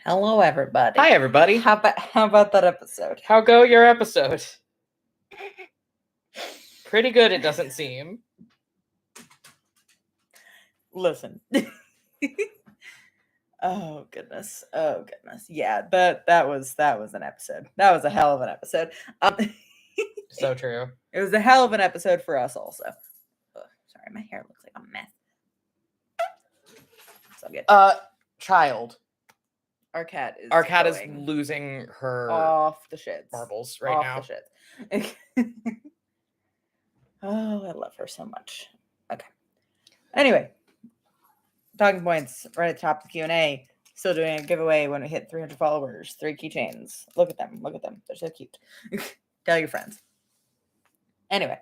Hello, everybody. Hi, everybody. How about that episode? How go your episode? Pretty good, it doesn't seem. Listen. Oh goodness. Yeah, that was an episode. That was a hell of an episode. So true. It was a hell of an episode for us also. Ugh, sorry, my hair looks like a mess. So good. Child. Our cat is losing her off the shits. marbles right now. Off the shits. Oh, I love her so much. Okay. Anyway, talking points right at the top of the Q&A. Still doing a giveaway when we hit 300 followers. 3 keychains. Look at them. They're so cute. Tell your friends. Anyway,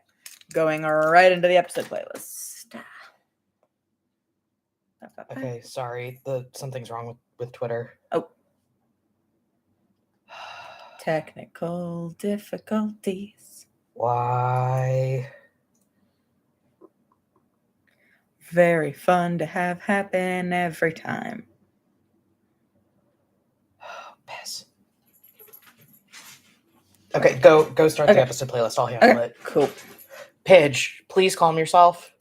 going right into the episode playlist. Okay, sorry. Something's wrong with Twitter. Oh. Technical difficulties. Why? Very fun to have happen every time. Piss. Okay, go start the episode playlist. I'll handle it. Cool. Pidge, please calm yourself.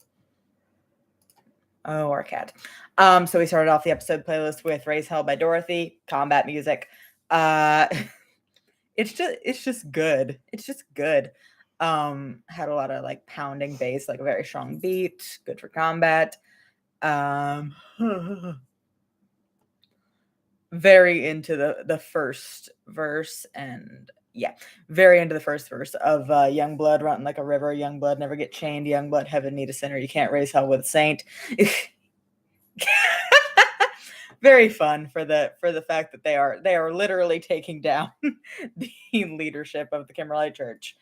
Oh, our cat. So we started off the episode playlist with Raise Hell by Dorothy, combat music. It's just good. It's just good. Had a lot of like pounding bass, like a very strong beat, good for combat. Very into the first verse, and yeah, very into the first verse of young blood running like a river, young blood never get chained, young blood heaven need a sinner, you can't raise hell with a saint. Very fun for the fact that they are literally taking down the leadership of the Kimberlite Church.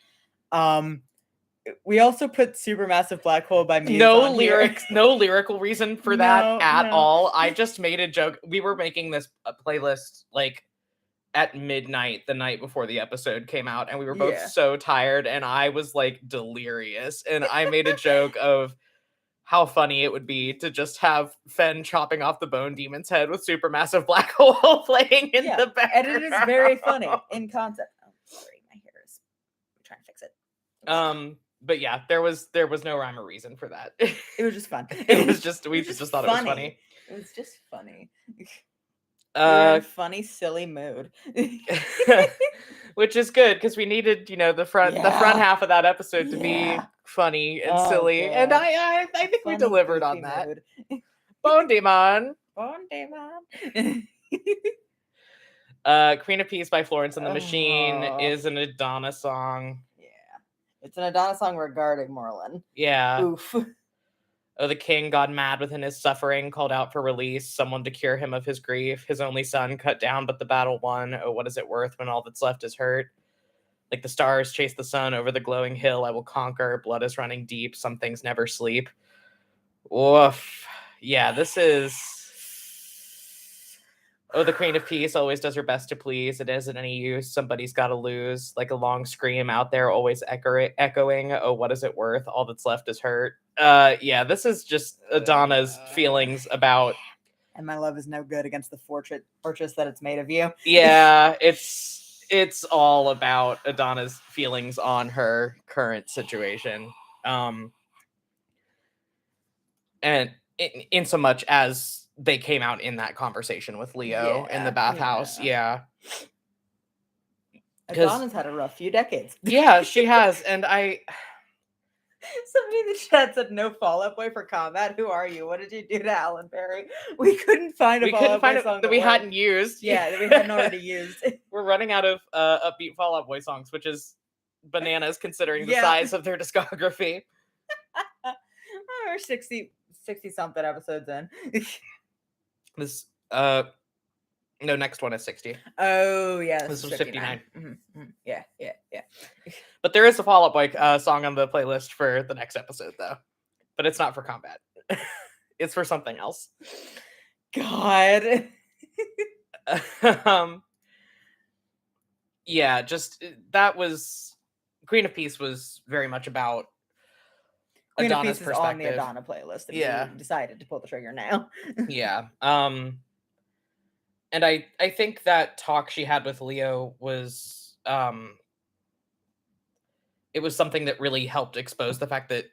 We also put Supermassive Black Hole by Muse No on lyrics, here. no lyrical reason for that at No. all. I just made a joke. We were making this playlist like at midnight the night before the episode came out, and we were both so tired, and I was like delirious, and I made a joke of how funny it would be to just have Fen chopping off the Bone Demon's head with Supermassive Black Hole playing in the background. And it is very funny in concept. Oh, sorry, my hair is. I'm trying to fix it. But yeah, there was no rhyme or reason for that. It was just fun. We just thought it was funny. It was just funny. Funny, silly mood. Which is good because we needed, the front half of that episode to be funny and silly, God. And I think funny, we delivered on that. Bone Demon. Bone Demon. Queen of Peace by Florence and the Machine is an Adana song. Yeah. It's an Adana song regarding Morlun. Yeah. Oof. Oh, the king, God mad within his suffering, called out for release, someone to cure him of his grief. His only son cut down, but the battle won. Oh, what is it worth when all that's left is hurt? Like the stars chase the sun over the glowing hill, I will conquer. Blood is running deep. Some things never sleep. Woof. Yeah, this is... Oh, the Queen of Peace always does her best to please. It isn't any use. Somebody's got to lose. Like a long scream out there, always echoing. Oh, what is it worth? All that's left is hurt. Yeah, this is just Adana's feelings about... And my love is no good against the fortress that it's made of you. Yeah, it's all about Adana's feelings on her current situation. And in so much as they came out in that conversation with Leo in the bathhouse. Yeah. Adana's had a rough few decades. Yeah, she has. And somebody in the chat said no Fall-Out Boy for combat. Who are you? What did you do to Alan Perry? We couldn't find a Fall-Out Boy song that we hadn't used. Yeah, that we hadn't already used. We're running out of upbeat Fall-Out Boy songs, which is bananas considering the size of their discography. We're 60 something episodes in. This no, next one is 60. Oh yeah, this was 59. Mm-hmm. Yeah. But there is a Fall Out Boy song on the playlist for the next episode though, but it's not for combat. It's for something else. God. Yeah, just that was Queen of Peace was very much about Queen Adana's of Peace is on the Adana playlist. If you decided to pull the trigger now. Yeah. And I think that talk she had with Leo was it was something that really helped expose the fact that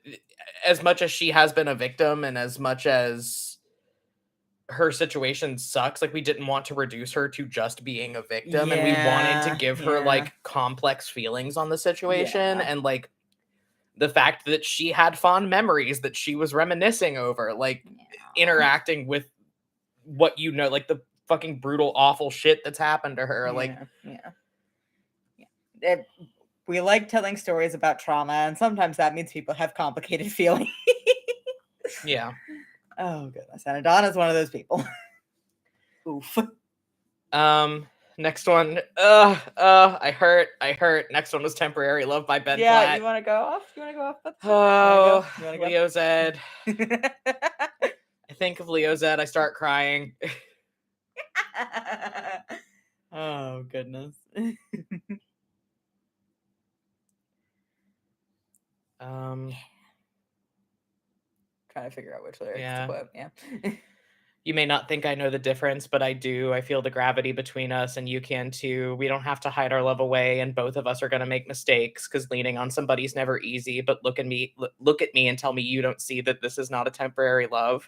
as much as she has been a victim and as much as her situation sucks, like we didn't want to reduce her to just being a victim, and we wanted to give her like complex feelings on the situation, and like the fact that she had fond memories that she was reminiscing over, like interacting with what like the fucking brutal, awful shit that's happened to her. We like telling stories about trauma, and sometimes that means people have complicated feelings. Yeah. Oh goodness, and Adana's one of those people. Oof. Next one. I hurt. Next one was Temporary Love by Ben Platt. You want to go off? Oh, Leo Zed. I think of Leo Zed, I start crying. Oh goodness. Trying to figure out which lyrics to quote. Yeah. You may not think I know the difference, but I do. I feel the gravity between us, and you can too. We don't have to hide our love away, and both of us are going to make mistakes, because leaning on somebody's never easy. But look at me and tell me you don't see that this is not a temporary love.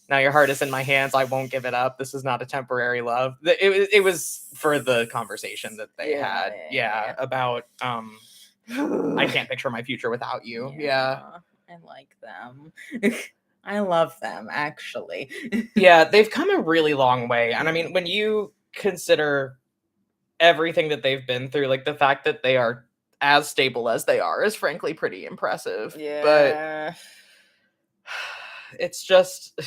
Now your heart is in my hands. I won't give it up. This is not a temporary love. It was for the conversation that they had. Yeah, about I can't picture my future without you. Yeah. I like them. I love them, actually. Yeah, they've come a really long way. And I mean, when you consider everything that they've been through, like the fact that they are as stable as they are is frankly pretty impressive. Yeah. But it's just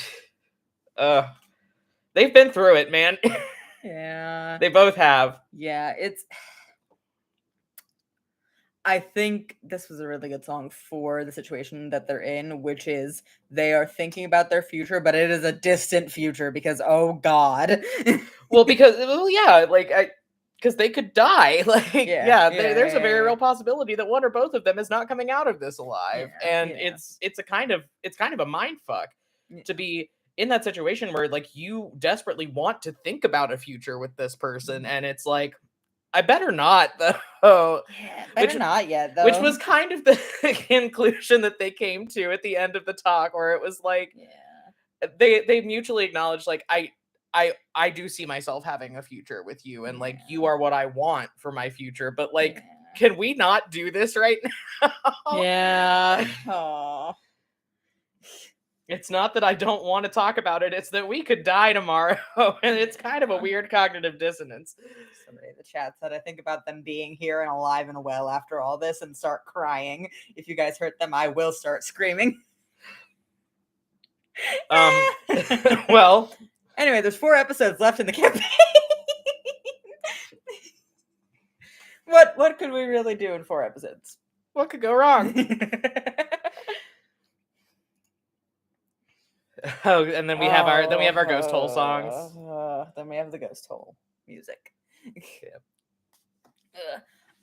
they've been through it, man. Yeah. They both have. Yeah, I think this was a really good song for the situation that they're in, which is they are thinking about their future, but it is a distant future because, oh God. because they could die. There's a very real possibility that one or both of them is not coming out of this alive. It's a kind of a mind fuck to be in that situation where like you desperately want to think about a future with this person, and it's like, I better not, though. Not yet, though. Which was kind of the conclusion that they came to at the end of the talk, where it was like, they mutually acknowledged, like, I do see myself having a future with you, and like you are what I want for my future, but like, can we not do this right now? Yeah. Aww. It's not that I don't want to talk about it, it's that we could die tomorrow, and it's kind of a weird cognitive dissonance. Somebody in the chat said, I think about them being here and alive and well after all this and start crying. If you guys hurt them, I will start screaming. Well, anyway, there's 4 episodes left in the campaign. What could we really do in 4 episodes? What could go wrong? Oh, and then we have our Ghost Hole songs. Then we have the Ghost Hole music.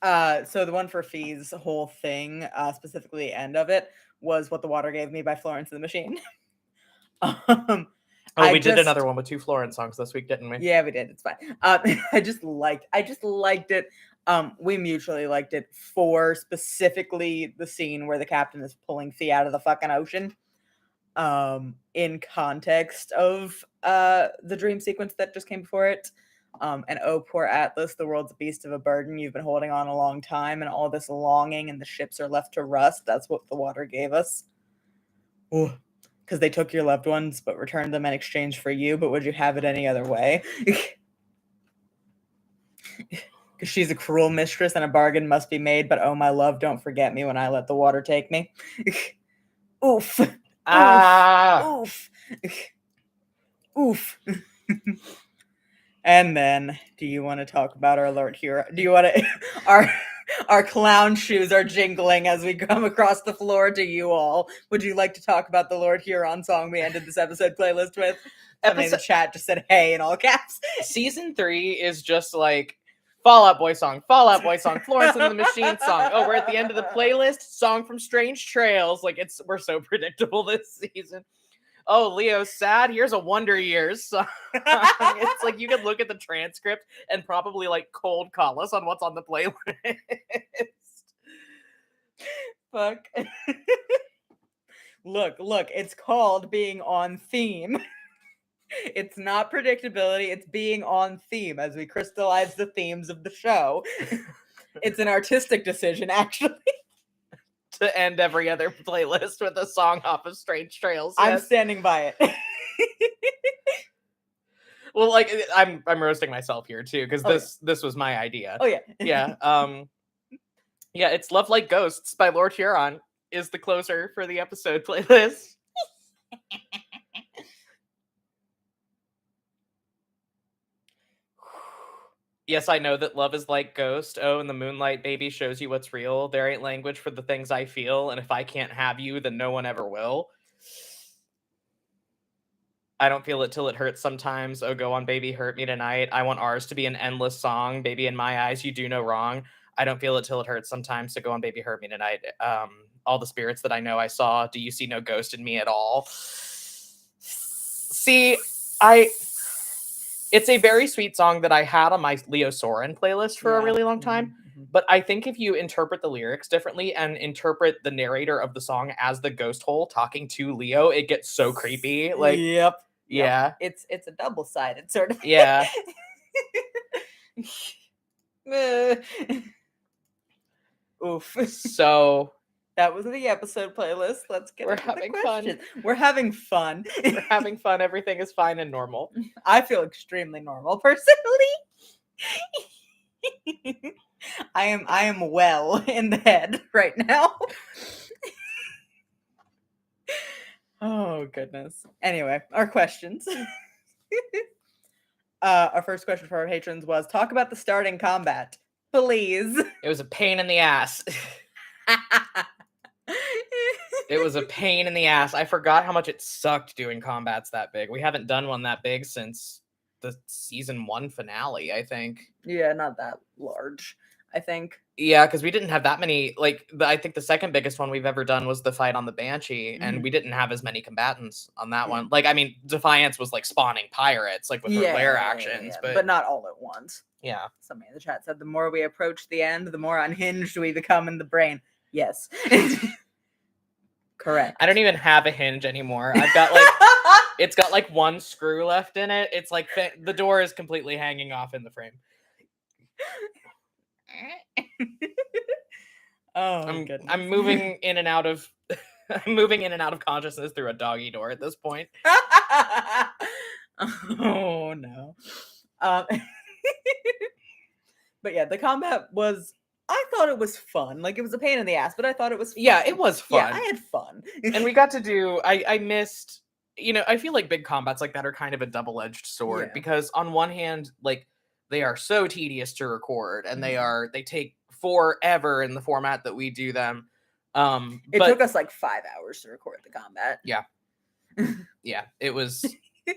Yeah. So the one for Fee's whole thing, specifically the end of it, was What the Water Gave Me by Florence and the Machine. We did another one with 2 Florence songs this week, didn't we? Yeah, we did. It's fine. I just liked it. We mutually liked it for specifically the scene where the captain is pulling Fee out of the fucking ocean. In context of the dream sequence that just came before it. And oh, poor Atlas, the world's a beast of a burden. You've been holding on a long time, and all this longing, and the ships are left to rust. That's what the water gave us. Because they took your loved ones, but returned them in exchange for you. But would you have it any other way? Because she's a cruel mistress, and a bargain must be made. But oh, my love, don't forget me when I let the water take me. Oof. Oof. Oof. And then, do you want to talk about our alert hero? Do you want to... Our clown shoes are jingling as we come across the floor to you all. Would you like to talk about the Lord Huron song we ended this episode playlist with? Somebody in the chat just said, hey, in all caps. Season 3 is just like Fall Out Boy song, Florence and the Machine song. Oh, we're at the end of the playlist, song from Strange Trails. Like, we're so predictable this season. oh, Leo's sad. Here's a Wonder Years song. It's like you could look at the transcript and probably like cold call us on what's on the playlist. Fuck. Look, it's called being on theme. It's not predictability, it's being on theme as we crystallize the themes of the show. It's an artistic decision, actually. To end every other playlist with a song off of Strange Trails. I'm standing by it. Well, like I'm roasting myself here too, because this was my idea. Oh yeah. Yeah. Yeah, it's Love Like Ghosts by Lord Huron is the closer for the episode playlist. Yes, I know that love is like ghost. Oh, and the moonlight, baby, shows you what's real. There ain't language for the things I feel, and if I can't have you, then no one ever will. I don't feel it till it hurts sometimes. Oh, go on, baby, hurt me tonight. I want ours to be an endless song. Baby, in my eyes, you do no wrong. I don't feel it till it hurts sometimes, so go on, baby, hurt me tonight. All the spirits that I know I saw, do you see no ghost in me at all? See, it's a very sweet song that I had on my Leo Soren playlist for a really long time. But I think if you interpret the lyrics differently and interpret the narrator of the song as the ghost hole talking to Leo, it gets so creepy. Like, yep. Yeah. It's a double-sided sort of. Yeah. Oof. So that was the episode playlist. Let's get We're into having the fun. questions. We're having fun. We're having fun. Everything is fine and normal. I feel extremely normal personally. I am well in the head right now. Oh goodness. Anyway, our questions. Our first question for our patrons was, talk about the starting combat, please. It was a pain in the ass. It was a pain in the ass. I forgot how much it sucked doing combats that big. We haven't done one that big since the season 1 finale, I think. Yeah, not that large, I think. Yeah, because we didn't have that many. Like, I think the second biggest one we've ever done was the fight on the Banshee, and we didn't have as many combatants on that one. Like, I mean, Defiance was like spawning pirates, like with her lair actions, but not all at once. Yeah. Somebody in the chat said the more we approach the end, the more unhinged we become in the brain. Yes. Correct. I don't even have a hinge anymore. I've got like it's got like one screw left in it. It's like the door is completely hanging off in the frame. I'm moving in and out of I'm moving in and out of consciousness through a doggy door at this point. Oh no. But yeah, the combat was, I thought it was fun. Like, it was a pain in the ass, but I thought it was fun. Yeah, it was fun. Yeah, I had fun. And we got to do, I missed, I feel like big combats like that are kind of a double-edged sword because on one hand, like, they are so tedious to record and they take forever in the format that we do them. It took us like 5 hours to record the combat. Yeah. Yeah, it was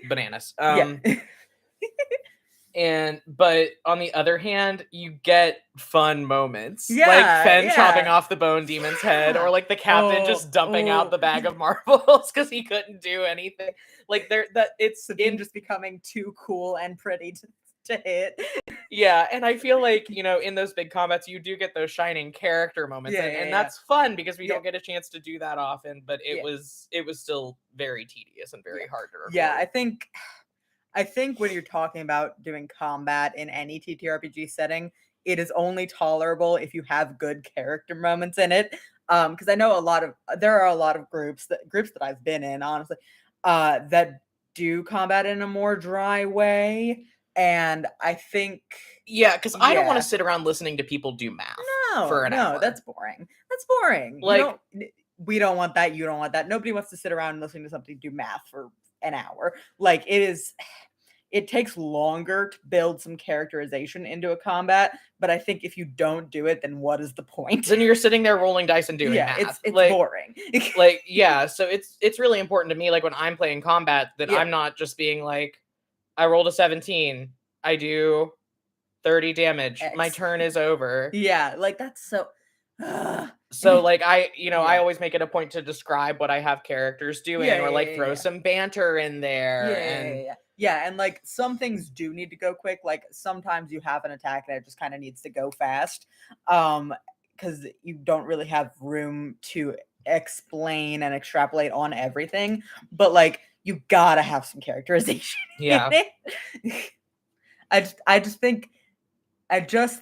bananas. But on the other hand, you get fun moments. Like Fen chopping off the bone demon's head, or like the captain just dumping out the bag of marbles because he couldn't do anything. Like it's just becoming too cool and pretty to hit. Yeah, and I feel like, in those big combats, you do get those shining character moments, and that's fun because we don't get a chance to do that often. But it was still very tedious and very hard to record. Yeah, I think when you're talking about doing combat in any TTRPG setting, it is only tolerable if you have good character moments in it. Because I know there are a lot of groups that I've been in, honestly, that do combat in a more dry way. And I think... Yeah, because I don't want to sit around listening to people do math for an hour. No, that's boring. That's boring. Like, we don't want that. You don't want that. Nobody wants to sit around and listening to somebody do math for an hour. Like, it takes longer to build some characterization into a combat, but I think if you don't do it, then what is the point? Then you're sitting there rolling dice and doing math. It's boring. So it's really important to me, like when I'm playing combat, that I'm not just being like, I rolled a 17, I do 30 damage, my turn is over. Yeah, like that's so... So like I Yeah. always make it a point to describe what I have characters doing, Yeah, or yeah, like yeah, throw yeah. some banter in there. And Yeah, and like some things do need to go quick. Like sometimes you have an attack that just kind of needs to go fast. Because you don't really have room to explain and extrapolate on everything. But like you gotta have some characterization Yeah. in it. I just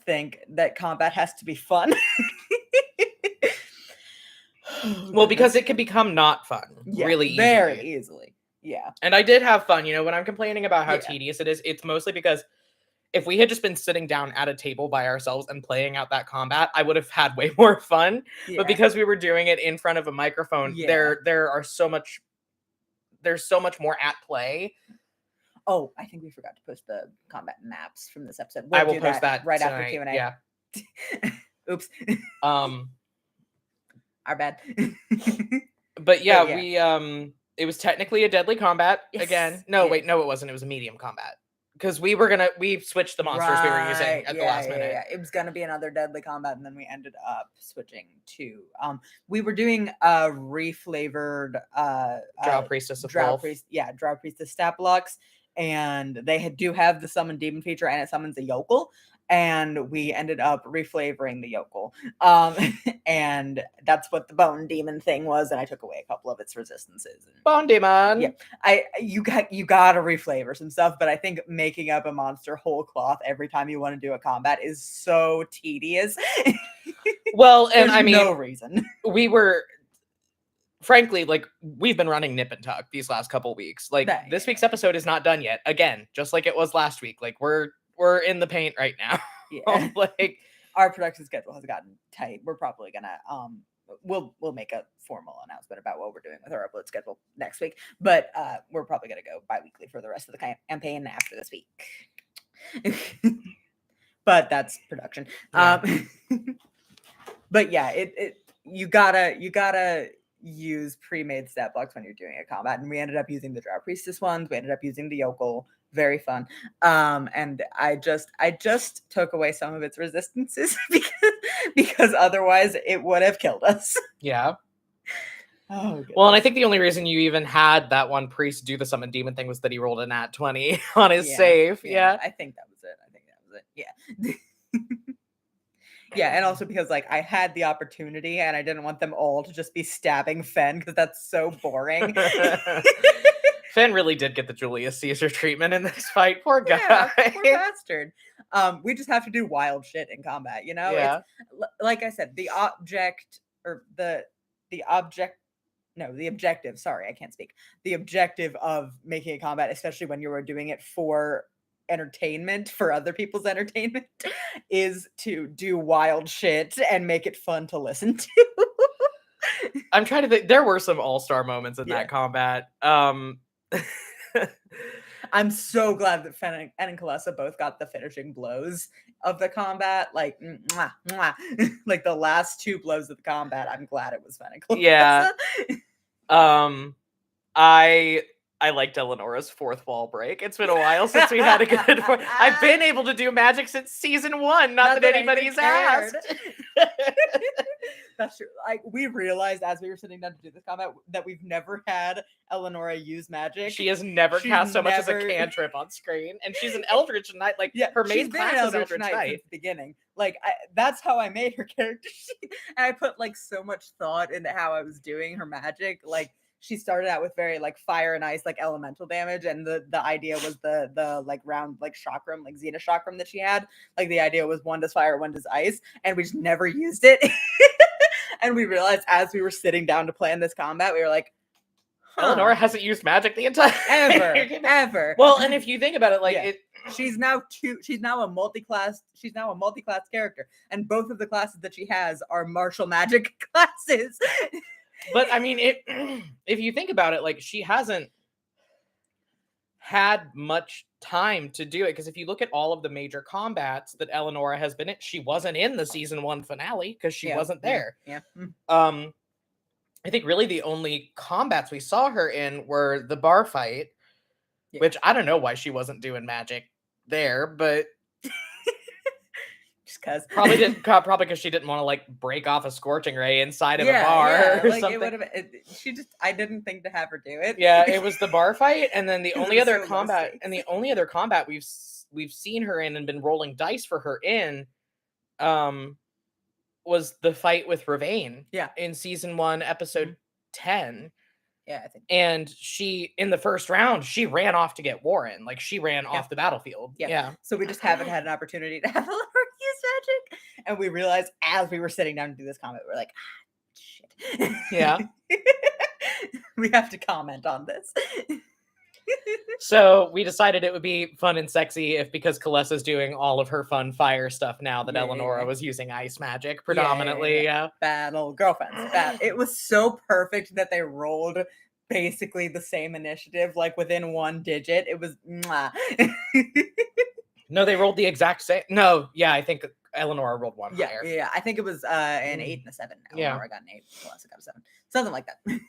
think that combat has to be fun. Oh, Well, because goodness. it can become not fun Yeah, really very easily. easily. Yeah. And I did have fun, when I'm complaining about how Yeah. tedious it is, it's mostly because if we had just been sitting down at a table by ourselves and playing out that combat, I would have had way more fun. But Yeah. because we were doing it in front of a microphone, Yeah. there's so much more at play. Oh, I think we forgot to post the combat maps from this episode. I We'll will do post that right after tonight. Q&A. Yeah. Oops. Our bad. But yeah, yeah. we it was technically a deadly combat Yes, again. No, yeah. wait, no, it wasn't. It was a medium combat. Because we switched the monsters we were using at the last minute. Yeah. It was gonna be another deadly combat, and then we ended up switching to we were doing a reflavored Drow Priestess of Drow Wolf. Priestess stat blocks, and they do have the summon demon feature, and it summons a yokel. And we ended up reflavoring the yokel, and that's what the bone demon thing was. And I took away a couple of its resistances. Bone demon. Yeah, you gotta reflavor some stuff, but I think making up a monster whole cloth every time you want to do a combat is so tedious. Well, and I mean, no reason. We were, frankly, like we've been running nip and tuck these last couple weeks. Like this week's episode is not done yet. Again, just like it was last week. Like we're in the paint right now. Yeah. Like our production schedule has gotten tight. We're probably gonna we'll make a formal announcement about what we're doing with our upload schedule next week. But we're probably gonna go bi-weekly for the rest of the campaign after this week. But that's production. Yeah. But yeah, you gotta use pre-made stat blocks when you're doing a combat, and we ended up using the Drow Priestess ones. We ended up using the yokel. Very fun. And I just took away some of its resistances because otherwise it would have killed us. Yeah. Oh, goodness. Well, and I think the only reason you even had that one priest do the summon demon thing was that he rolled a nat 20 on his save. Yeah. I think that was it. Yeah. Yeah, and also because like I had the opportunity and I didn't want them all to just be stabbing Fen because that's so boring. Fen really did get the Julius Caesar treatment in this fight. Poor guy. Yeah, poor bastard. We just have to do wild shit in combat, Yeah. It's, like I said, the objective. Sorry, I can't speak. The objective of making a combat, especially when you are doing it for entertainment, for other people's entertainment, is to do wild shit and make it fun to listen to. I'm trying to think. There were some all-star moments in that combat. I'm so glad that Fen and Kalessa both got the finishing blows of the combat. Like, mwah, mwah. Like the last two blows of the combat. I'm glad it was Fen and Kalessa. Yeah. I liked Eleonora's fourth wall break. It's been a while since we had a good one. I've been able to do magic since season 1. Not that anybody's asked. That's true. Like we realized as we were sitting down to do this combat that we've never had Eleonora use magic. She has never cast so much as a cantrip on screen, and she's an Eldritch Knight. Like her main class is Eldritch Knight since the beginning. Like that's how I made her character sheet, and I put like so much thought into how I was doing her magic. Like she started out with very like fire and ice, like elemental damage, and the idea was the like round like chakram, like Xena chakram that she had. Like the idea was one does fire, one does ice, and we just never used it. And we realized as we were sitting down to plan this combat, we were like, Eleonora hasn't used magic the entire ever. Well, and if you think about it, like she's now a multi-class character, and both of the classes that she has are martial magic classes. But I mean, if you think about it, like she hasn't had much time to do it, because if you look at all of the major combats that Eleonora has been in, she wasn't in the season 1 finale because she wasn't there. Yeah. I think really the only combats we saw her in were the bar fight, which I don't know why she wasn't doing magic there, but just cause. Probably because she didn't want to like break off a scorching ray inside of a bar or like something. it would have. I didn't think to have her do it. Yeah, it was the bar fight, and then the 'Cause it only was other so low combat, stakes. and the only other combat we've seen her in and been rolling dice for her in, was the fight with Ravane. Yeah. In season 1, episode 10. Yeah, I think. And she, in the first round, she ran off to get Warren. Like, she ran off the battlefield. Yeah. So we just haven't had an opportunity to have a little use magic. And we realized as we were sitting down to do this comment, we're like, shit. Yeah. We have to comment on this. So we decided it would be fun and sexy if, because Kalessa's doing all of her fun fire stuff now, that Eleonora was using ice magic predominantly. Yeah. Battle girlfriends. It was so perfect that they rolled basically the same initiative, like within 1 digit. It was mwah. No, they rolled the exact same. No, yeah, I think Eleonora rolled 1 higher. Yeah, I think it was an 8 and a 7. Eleonora got an 8, Kalessa got a 7. Something like that.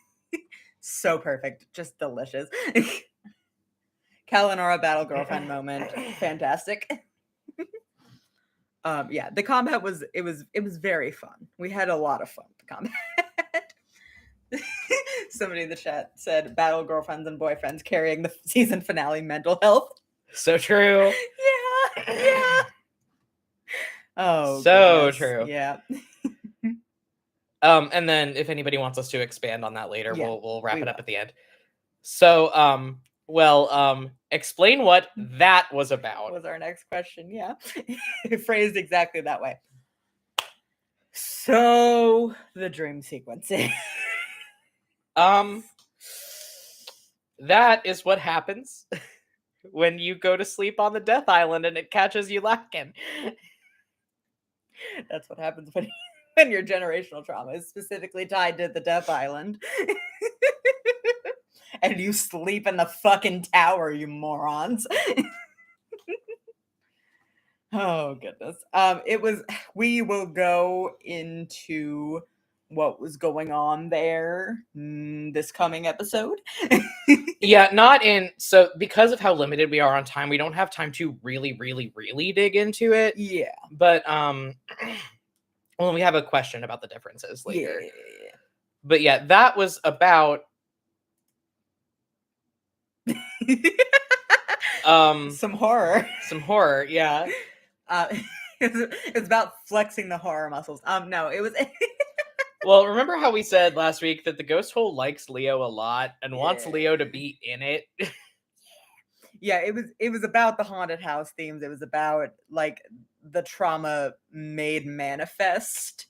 So perfect. Just delicious. Kalanora battle girlfriend moment. Fantastic. Yeah, the combat was very fun. We had a lot of fun with the combat. Somebody in the chat said battle girlfriends and boyfriends carrying the season finale mental health. So true. Yeah. Oh, so goodness. true. Yeah. And then if anybody wants us to expand on that later, Yeah, we'll wrap we it up will. at the end. So, explain what that was about. Was our next question. Yeah. Phrased exactly that way. So, the dream sequencing. That is what happens when you go to sleep on the Death Island and it catches you lacking. That's what happens when your generational trauma is specifically tied to the Death Island. And you sleep in the fucking tower, you morons. Oh, goodness. We will go into what was going on there this coming episode. Yeah, so because of how limited we are on time, we don't have time to really, really, really dig into it. Yeah. But, well, we have a question about the differences later. Yeah. But yeah, that was about some horror. Some horror, yeah. It's about flexing the horror muscles. No, it was. Well, remember how we said last week that the ghost hole likes Leo a lot and wants Leo to be in it? Yeah, it was about the haunted house themes. It was about like the trauma made manifest.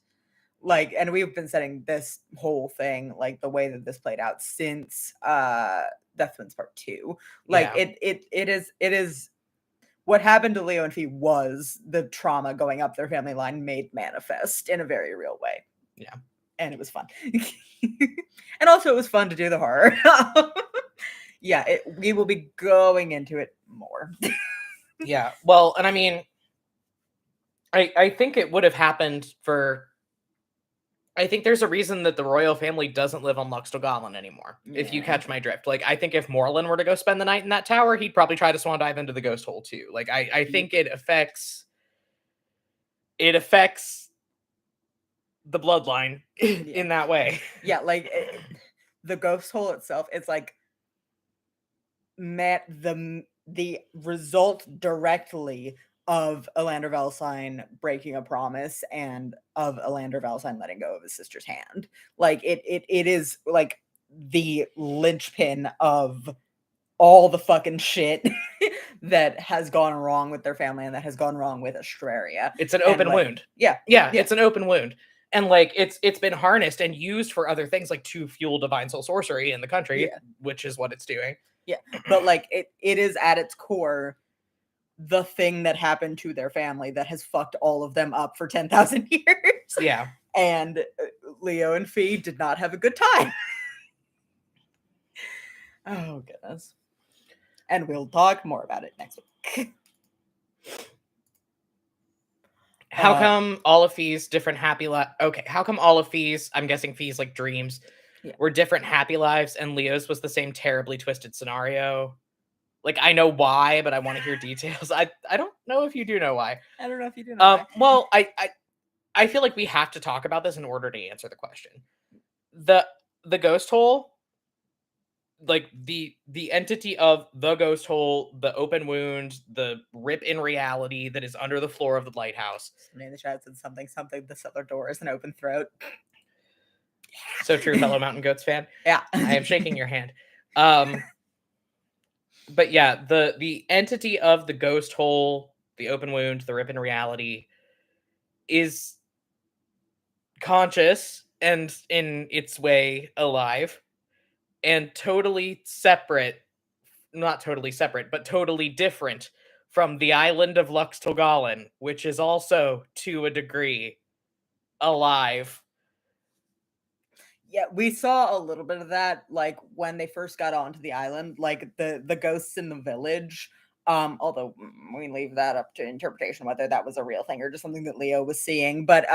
Like, and we've been setting this whole thing, like the way that this played out since Death Twins Part 2. Like it is what happened to Leo and Fee was the trauma going up their family line made manifest in a very real way. Yeah. And it was fun. And also it was fun to do the horror. Yeah, we will be going into it more. Yeah. Well, and I mean, I think it would have happened for... I think there's a reason that the royal family doesn't live on Luxtogalen anymore, if you catch my drift. Like, I think if Morlin were to go spend the night in that tower, he'd probably try to swan dive into the ghost hole too. Like, I think it affects the bloodline in that way. Yeah, like the ghost hole itself, it's like the result directly of Elander Valsine breaking a promise and of Elander Valsine letting go of his sister's hand. Like it is like the linchpin of all the fucking shit that has gone wrong with their family and that has gone wrong with Astraria. It's an open wound. Yeah, it's an open wound. And like it's been harnessed and used for other things, like to fuel divine soul sorcery in the country, which is what it's doing. Yeah. But like it is at its core the thing that happened to their family that has fucked all of them up for 10,000 years. Yeah. And Leo and Fee did not have a good time. Oh, goodness. And we'll talk more about it next week. How come all of Fee's different happy lives... Okay, how come all of Fee's, I'm guessing Fee's like dreams, were different happy lives and Leo's was the same terribly twisted scenario? Like, I know why, but I want to hear details. I don't know if you do know why. I don't know if you do know why. Well, I feel like we have to talk about this in order to answer the question. The ghost hole, like the entity of the ghost hole, the open wound, the rip in reality that is under the floor of the lighthouse. Somebody in the chat said something. The cellar door is an open throat. So true, fellow Mountain Goats fan. Yeah. I am shaking your hand. But yeah, the entity of the ghost hole, the open wound, the rip in reality is conscious and in its way alive and totally separate, not totally separate, but totally different from the island of Lux Togalin, which is also to a degree alive. Yeah, we saw a little bit of that, like when they first got onto the island, like the ghosts in the village. Although we leave that up to interpretation whether that was a real thing or just something that Leo was seeing. But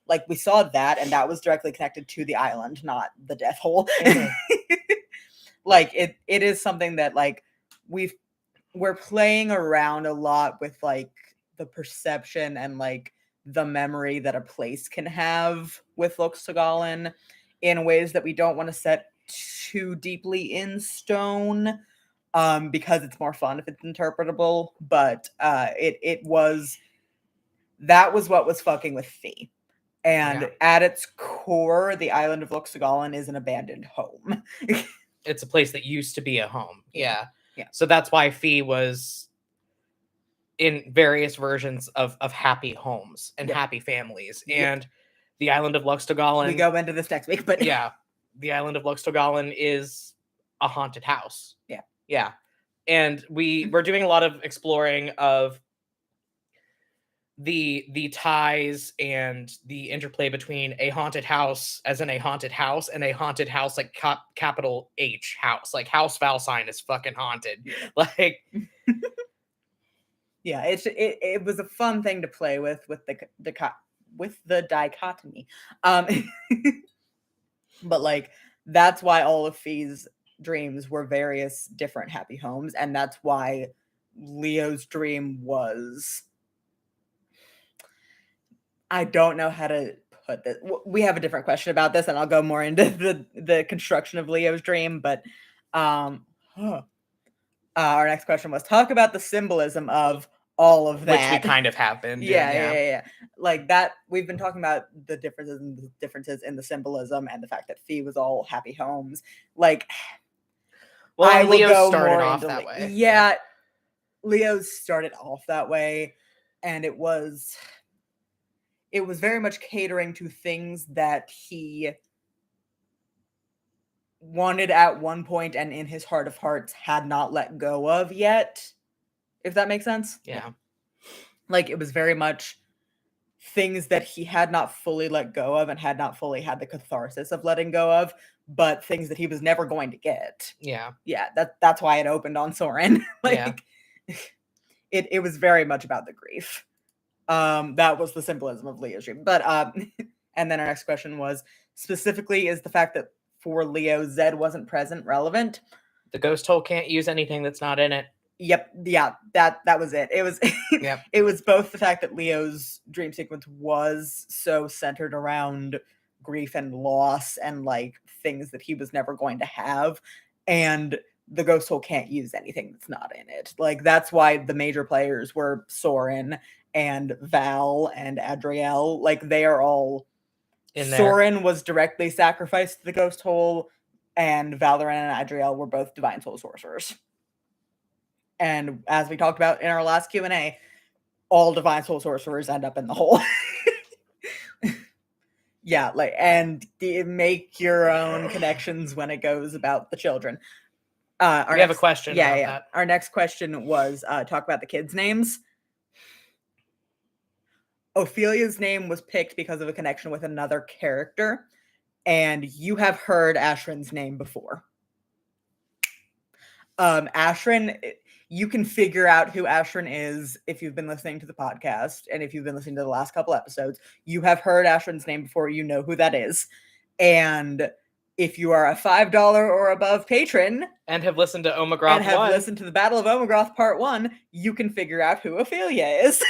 like we saw that, and that was directly connected to the island, not the death hole. Like it is something that like we're playing around a lot with like the perception and like the memory that a place can have with Lux Togalin in ways that we don't want to set too deeply in stone, because it's more fun if it's interpretable. But that was what was fucking with Fee. And at its core, the island of Lux Togalin is an abandoned home. It's a place that used to be a home. Yeah. So that's why Fee was in various versions of happy homes and happy families. And the island of Lux Togalin, we go into this next week, but yeah, the island of Lux Togalin is a haunted house. Yeah. And we're doing a lot of exploring of the ties and the interplay between a haunted house as in a haunted house and a haunted house like capital H house, like House Valsine is fucking haunted. Like yeah, it was a fun thing to play with the dichotomy. But like that's why all of Fee's dreams were various different happy homes, and that's why Leo's dream was, I don't know how to put this. We have a different question about this, and I'll go more into the construction of Leo's dream. But our next question was talk about the symbolism of all of that, which we kind of have been doing, yeah. Like that, we've been talking about the differences in the symbolism and the fact that Fee was all happy homes. Like, well, I will Leo go started more off into that way. Yeah, Leo started off that way, and it was very much catering to things that he wanted at one point and in his heart of hearts had not let go of yet, if that makes sense. Yeah. Like it was very much things that he had not fully let go of and had not fully had the catharsis of letting go of, but things that he was never going to get. Yeah. That's why it opened on Soren. Like it was very much about the grief. That was the symbolism of Leo's dream. But and then our next question was specifically, is the fact that for Leo Zed wasn't present relevant? The ghost hole can't use anything that's not in it. Yep. Yeah, that was it. It was it was both the fact that Leo's dream sequence was so centered around grief and loss and like things that he was never going to have, and the ghost hole can't use anything that's not in it. Like that's why the major players were Soren and Val and Adriel. Like they are all in there. Soren was directly sacrificed to the ghost hole, and Valorant and Adriel were both divine soul sorcerers. And as we talked about in our last Q&A, all divine soul sorcerers end up in the hole. Yeah, like, and make your own connections when it goes about the children. We have a question about that. Our next question was talk about the kids' names. Ophelia's name was picked because of a connection with another character, and you have heard Ashrin's name before. Ashrin, you can figure out who Ashrin is if you've been listening to the podcast, and if you've been listening to the last couple episodes, you have heard Ashrin's name before, you know who that is. And If you are a $5 or above patron and have listened to Omegroth and have 1, listened to the Battle of Omegroth Part 1, you can figure out who Ophelia is.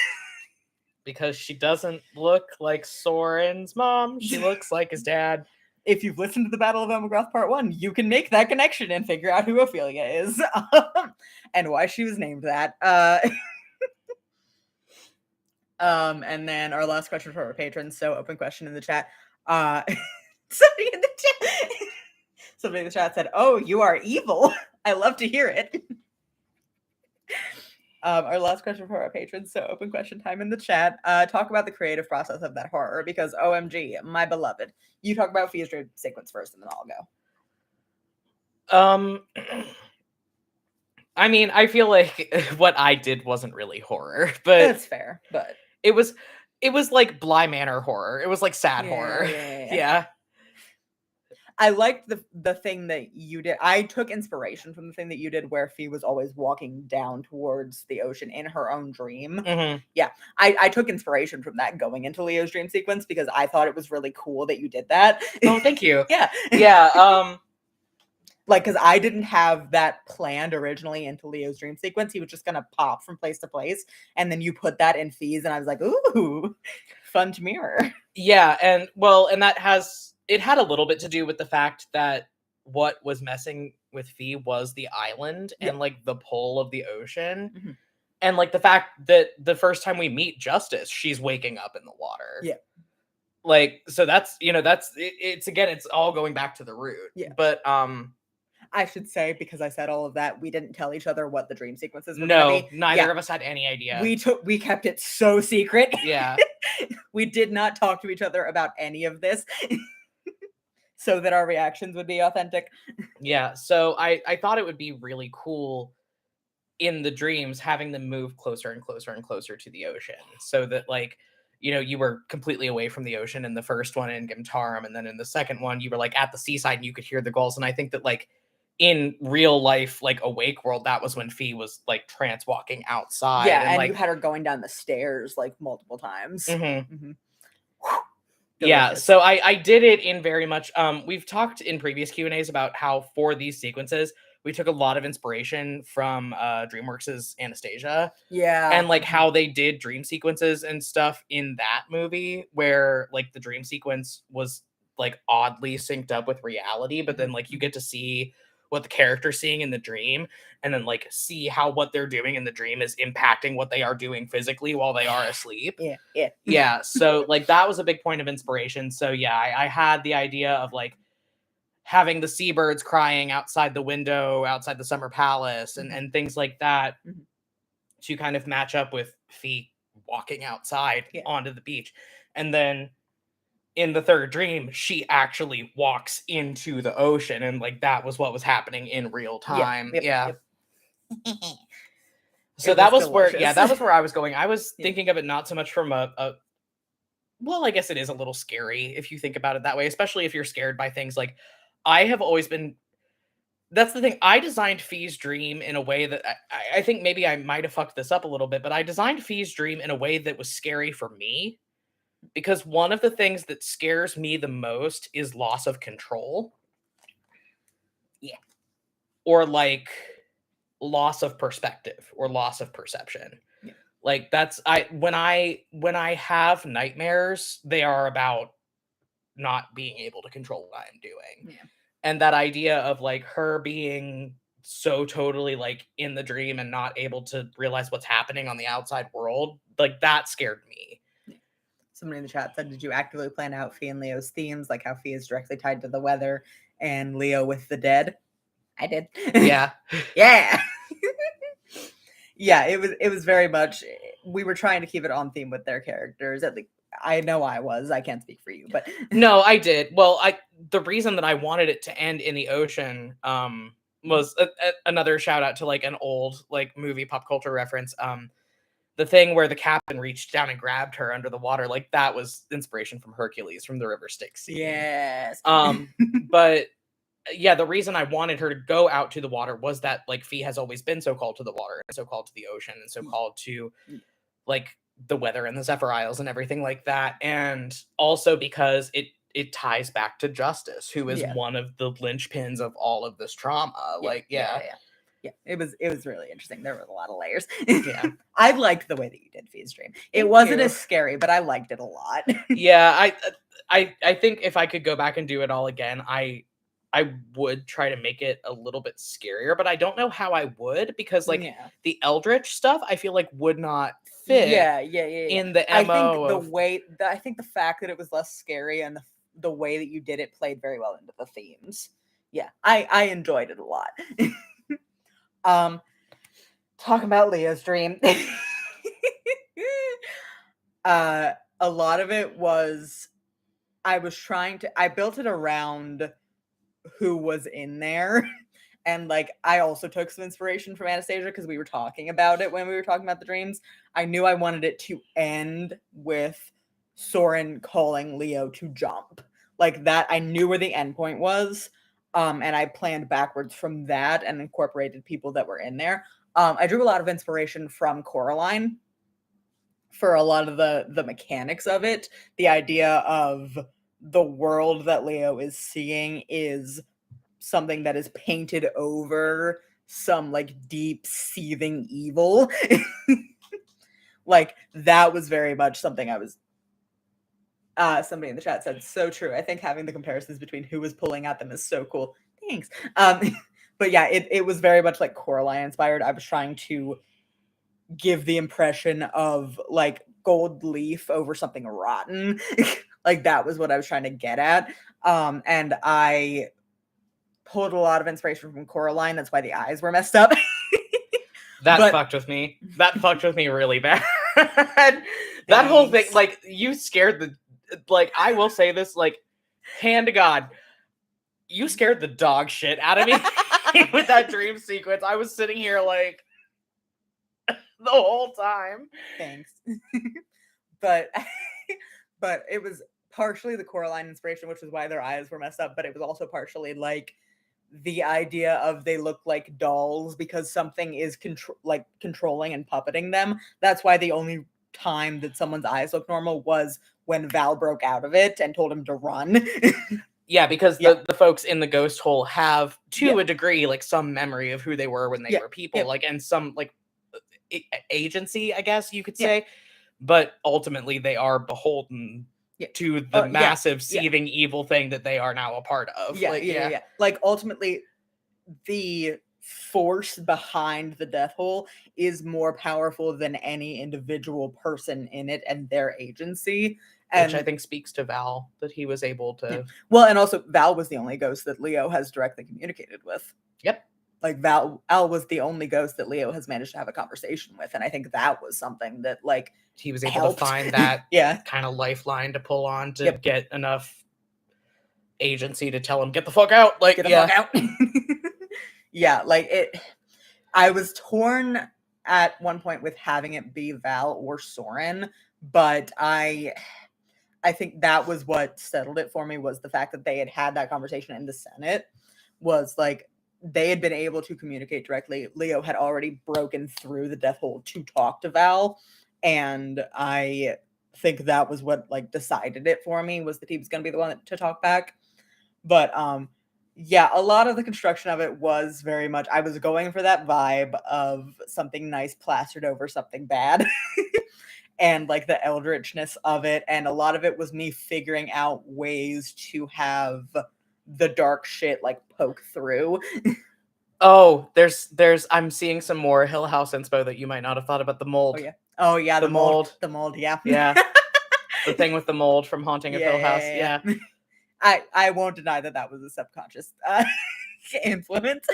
because she doesn't look like Soren's mom. She looks like his dad. If you've listened to the Battle of Omegroth Part 1, you can make that connection and figure out who Ophelia is. And why she was named that. And then our last question for our patrons. So open question in the chat. Somebody in the chat said, "Oh, you are evil." I love to hear it. Our last question for our patrons. So open question time in the chat. Talk about the creative process of that horror, because OMG, my beloved. You talk about Fia's dream sequence first, and then I'll go. I mean, I feel like what I did wasn't really horror, but that's fair. But it was like Bly Manor horror. It was like sad horror. Yeah. I liked the thing that you did. I took inspiration from the thing that you did where Fee was always walking down towards the ocean in her own dream. Mm-hmm. Yeah, I took inspiration from that going into Leo's dream sequence because I thought it was really cool that you did that. Oh, thank you. Yeah. Like, because I didn't have that planned originally into Leo's dream sequence. He was just going to pop from place to place. And then you put that in Fee's, and I was like, ooh, fun to mirror. Yeah, and it had a little bit to do with the fact that what was messing with Fee was the island and like the pull of the ocean. Mm-hmm. And like the fact that the first time we meet Justice, she's waking up in the water. Yeah. Like, so that's, it's all going back to the root. Yeah. But I should say, because I said all of that, we didn't tell each other what the dream sequences were. No, neither of us had any idea. We kept it so secret. Yeah. We did not talk to each other about any of this so that our reactions would be authentic. Yeah, so I thought it would be really cool in the dreams having them move closer and closer and closer to the ocean, so that like, you were completely away from the ocean in the first one in Gimtarum, and then in the second one you were like at the seaside and you could hear the gulls. And I think that like in real life, like Awake World, that was when Fee was like trance walking outside. Yeah, and like, you had her going down the stairs like multiple times. Mm-hmm. Mm-hmm. Yeah, so I did it in very much, we've talked in previous Q&As about how for these sequences, we took a lot of inspiration from DreamWorks' Anastasia. Yeah. And like how they did dream sequences and stuff in that movie, where like the dream sequence was like oddly synced up with reality, but then like you get to see what the character's seeing in the dream, and then like see how what they're doing in the dream is impacting what they are doing physically while they are asleep. Yeah. So like that was a big point of inspiration. So yeah, I had the idea of like having the seabirds crying outside the window, outside the summer palace, and things like that, to kind of match up with Fee walking outside onto the beach. And then in the third dream, she actually walks into the ocean, and like that was what was happening in real time. Yep. So that was delicious. That was where I was going. I was thinking of it not so much from a well, I guess it is a little scary if you think about it that way, especially if you're scared by things. Like, I have always been, that's the thing. I designed Fee's dream in a way that I think maybe I might have fucked this up a little bit, but I designed Fee's dream in a way that was scary for me, because one of the things that scares me the most is loss of control. Yeah. Or like loss of perspective or loss of perception. Yeah. Like that's when I have nightmares, they are about not being able to control what I'm doing. Yeah. And that idea of like her being so totally like in the dream and not able to realize what's happening on the outside world, like that scared me. Somebody in the chat said, did you actively plan out Fee and Leo's themes, like how Fee is directly tied to the weather and Leo with the dead? I did. Yeah. Yeah. Yeah, it was very much, we were trying to keep it on theme with their characters. At least I know I was. I can't speak for you, but no, I did. Well, the reason that I wanted it to end in the ocean was another shout out to like an old like movie pop culture reference. The thing where the captain reached down and grabbed her under the water, like that was inspiration from Hercules, from the river Styx scene. Yes. But yeah, the reason I wanted her to go out to the water was that like Fee has always been so called to the water, and so called to the ocean, and so called to like the weather and the Zephyr Isles and everything like that. And also because it ties back to Justice, who is one of the linchpins of all of this trauma. It was really interesting. There was a lot of layers. Yeah. I liked the way that you did Fee's dream. It wasn't as scary, but I liked it a lot. Yeah, I think if I could go back and do it all again, I would try to make it a little bit scarier, but I don't know how I would, because like the Eldritch stuff I feel like would not fit in the MO. I think the fact that it was less scary and the way that you did it played very well into the themes. Yeah, I enjoyed it a lot. Talking about Leo's dream. A lot of it was I built it around who was in there. And like I also took some inspiration from Anastasia because we were talking about it when we were talking about the dreams. I knew I wanted it to end with Soren calling Leo to jump. Like that, I knew where the end point was. And I planned backwards from that and incorporated people that were in there. I drew a lot of inspiration from Coraline for a lot of the mechanics of it. The idea of the world that Leo is seeing is something that is painted over some like deep seething evil. Like that was very much something I was somebody in the chat said so true. I think having the comparisons between who was pulling at them is so cool. Thanks. But yeah, it was very much like Coraline inspired. I was trying to give the impression of like gold leaf over something rotten. Like that was what I was trying to get at. And I pulled a lot of inspiration from Coraline. That's why the eyes were messed up. Fucked with me. That fucked with me really bad. That whole thing, like, you scared the, like, I will say this, like, hand to God, you scared the dog shit out of me with that dream sequence. I was sitting here, like, the whole time. Thanks. But it was partially the Coraline inspiration, which is why their eyes were messed up, but it was also partially, like, the idea of they look like dolls because something is controlling and puppeting them. That's why the only time that someone's eyes look normal was when Val broke out of it and told him to run. Yeah, because the folks in the ghost hole have, to a degree, like, some memory of who they were when they were people, like, and some, like, agency, I guess you could say. But ultimately, they are beholden to the massive seething evil thing that they are now a part of. Like ultimately the force behind the death hole is more powerful than any individual person in it and their agency. Which I think speaks to Val, that he was able to... Well, and also Val was the only ghost that Leo has directly communicated with. Yep. Like Val was the only ghost that Leo has managed to have a conversation with. And I think that was something that like he was able to find that kind of lifeline to pull on to get enough agency to tell him, get the fuck out. Like, get the fuck out. Yeah, like I was torn at one point with having it be Val or Soren, but I think that was what settled it for me, was the fact that they had that conversation in the Senate. Was like they had been able to communicate directly. Leo had already broken through the death hole to talk to Val, and I think that was what like decided it for me, was that he was going to be the one to talk back. But yeah, a lot of the construction of it was very much, I was going for that vibe of something nice plastered over something bad. And like the eldritchness of it, and a lot of it was me figuring out ways to have the dark shit like poke through. Oh, there's I'm seeing some more Hill House inspo that you might not have thought about. The mold. Oh yeah, the mold. The mold, yeah. The thing with the mold from Haunting of Hill House. Yeah. I won't deny that was a subconscious influence.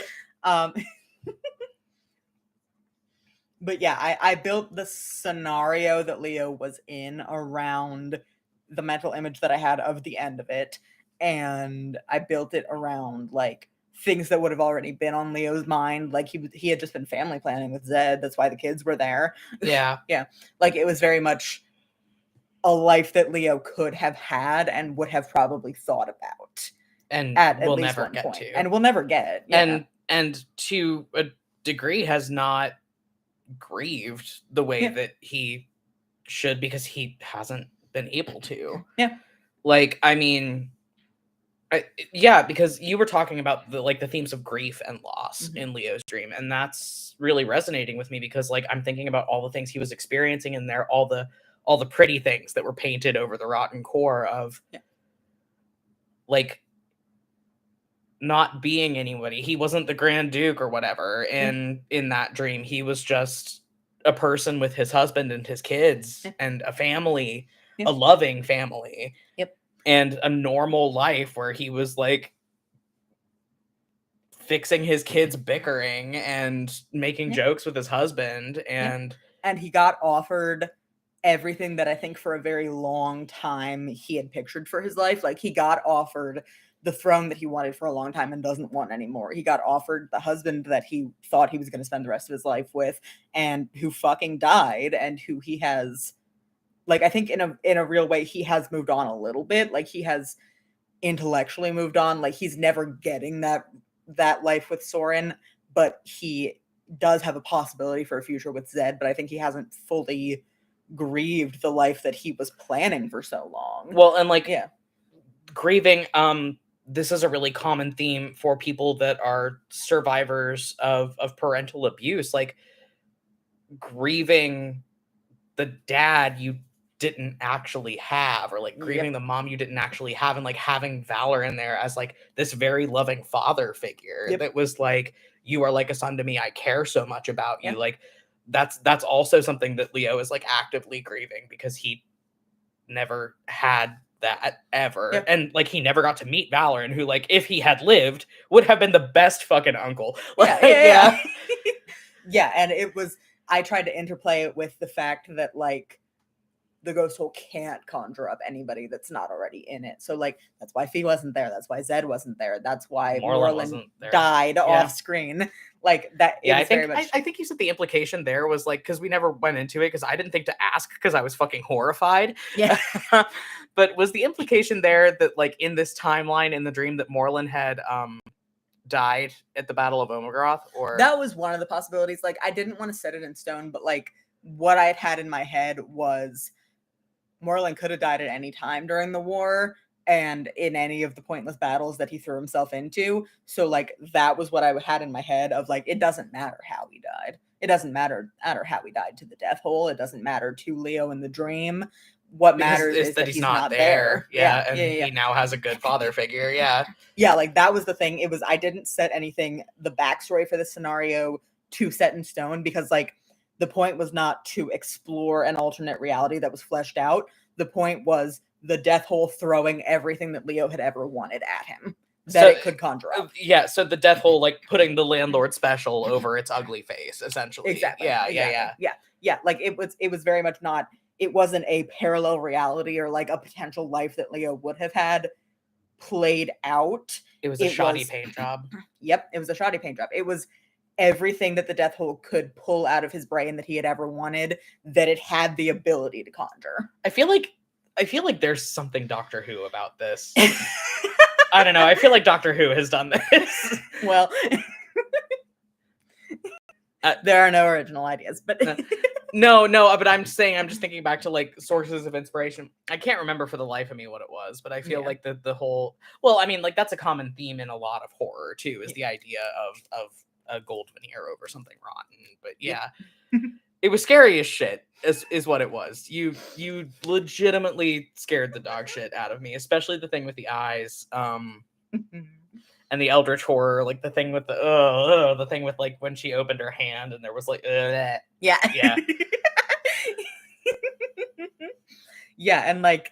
But yeah, I built the scenario that Leo was in around the mental image that I had of the end of it. And I built it around like things that would have already been on Leo's mind. Like he had just been family planning with Zed. That's why the kids were there. Yeah. Yeah. Like it was very much a life that Leo could have had and would have probably thought about. And at we'll least never one get point. to. And we'll never get. Yeah. And to a degree has not grieved the way that he should, because he hasn't been able to. Yeah. Like, I mean, yeah, because you were talking about the themes of grief and loss in Leo's dream, and that's really resonating with me because like I'm thinking about all the things he was experiencing in there, all the pretty things that were painted over the rotten core of like not being anybody. He wasn't the Grand Duke or whatever, and in that dream he was just a person with his husband and his kids and a family, a loving family. And a normal life where he was like fixing his kids bickering and making jokes with his husband, and he got offered everything that I think for a very long time he had pictured for his life. Like he got offered the throne that he wanted for a long time and doesn't want anymore. He got offered the husband that he thought he was going to spend the rest of his life with and who fucking died, and who he has, like, I think in a real way he has moved on a little bit. Like he has intellectually moved on. Like he's never getting that life with Soren, but he does have a possibility for a future with Zed, but I think he hasn't fully grieved the life that he was planning for so long. Well, and like grieving, this is a really common theme for people that are survivors of parental abuse, like grieving the dad you didn't actually have, or like grieving the mom you didn't actually have, and like having Valor in there as like this very loving father figure that was like, you are like a son to me, I care so much about you. Like that's also something that Leo is like actively grieving because he never had that ever. And like he never got to meet Valor, and who like if he had lived would have been the best fucking uncle. Like, yeah, and it was, I tried to interplay it with the fact that like the ghost hole can't conjure up anybody that's not already in it. So like that's why Fee wasn't there, that's why Zed wasn't there, that's why Moreland died off screen. Like that. I think you said the implication there was like, because we never went into it because I didn't think to ask because I was fucking horrified. But was the implication there that like in this timeline in the dream that Moreland had died at the Battle of Omegroth? Or that was one of the possibilities. Like I didn't want to set it in stone, but like what I had in my head was Moreland could have died at any time during the war and in any of the pointless battles that he threw himself into. So like that was what I had in my head of like, it doesn't matter how he died. It doesn't matter how he died to the death hole. It doesn't matter to Leo in the dream. What matters is that he's not there. He now has a good father figure. Like that was the thing. It was, I didn't set anything, the backstory for this scenario to set in stone, because like the point was not to explore an alternate reality that was fleshed out. The point was the death hole throwing everything that Leo had ever wanted at him that it could conjure up. So the death hole like putting the landlord special over its ugly face, essentially. Exactly. Like it was very much not, it wasn't a parallel reality or like a potential life that Leo would have had played out. It was a shoddy paint job. Yep, it was a shoddy paint job. It was everything that the death hole could pull out of his brain that he had ever wanted, that it had the ability to conjure. I feel like there's something Doctor Who about this. I don't know. I feel like Doctor Who has done this. Well, there are no original ideas, but no, but I'm just thinking back to like sources of inspiration. I can't remember for the life of me what it was, but I feel like the whole, well, I mean, like that's a common theme in a lot of horror too, is the idea of a gold veneer over something rotten. But it was scary as shit, is what it was. You legitimately scared the dog shit out of me, especially the thing with the eyes, and the eldritch horror, like the thing with the thing with like when she opened her hand and there was like yeah and like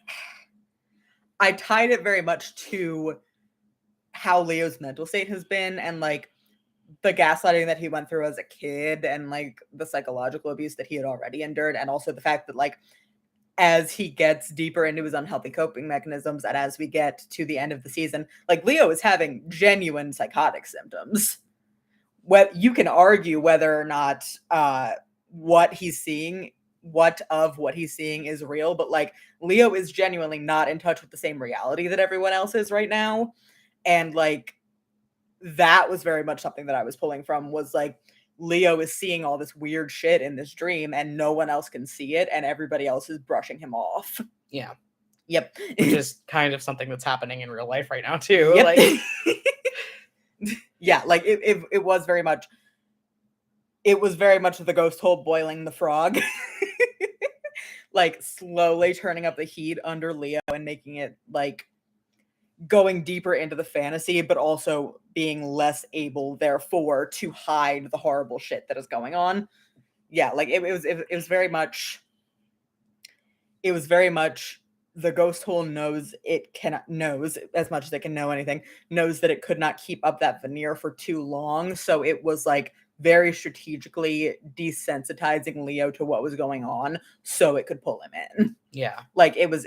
I tied it very much to how Leo's mental state has been, and like the gaslighting that he went through as a kid, and like the psychological abuse that he had already endured, and also the fact that like as he gets deeper into his unhealthy coping mechanisms and as we get to the end of the season, like Leo is having genuine psychotic symptoms. What you can argue whether or not what he's seeing is real, but like Leo is genuinely not in touch with the same reality that everyone else is right now. And like that was very much something that I was pulling from, was like Leo is seeing all this weird shit in this dream and no one else can see it, and everybody else is brushing him off. Yeah. Yep. Which is kind of something that's happening in real life right now too. Yep. Like, yeah, like it was very much. It was very much the ghost hole boiling the frog. Like slowly turning up the heat under Leo and making it like going deeper into the fantasy, but also being less able, therefore, to hide the horrible shit that is going on. Yeah, like it was very much. It was very much the ghost hole knows as much as it can know anything, knows that it could not keep up that veneer for too long. So it was like very strategically desensitizing Leo to what was going on so it could pull him in. yeah. Like it was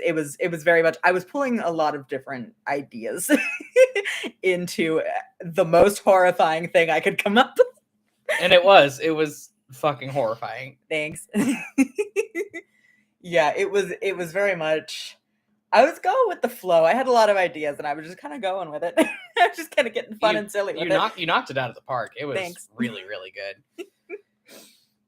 very much, I was pulling a lot of different ideas into the most horrifying thing I could come up with. And it was fucking horrifying. Thanks. Yeah, it was very much, I was going with the flow. I had a lot of ideas and I was just kind of going with it. I was just kind of getting fun and silly with it. You knocked it out of the park. It was Thanks. really, really good.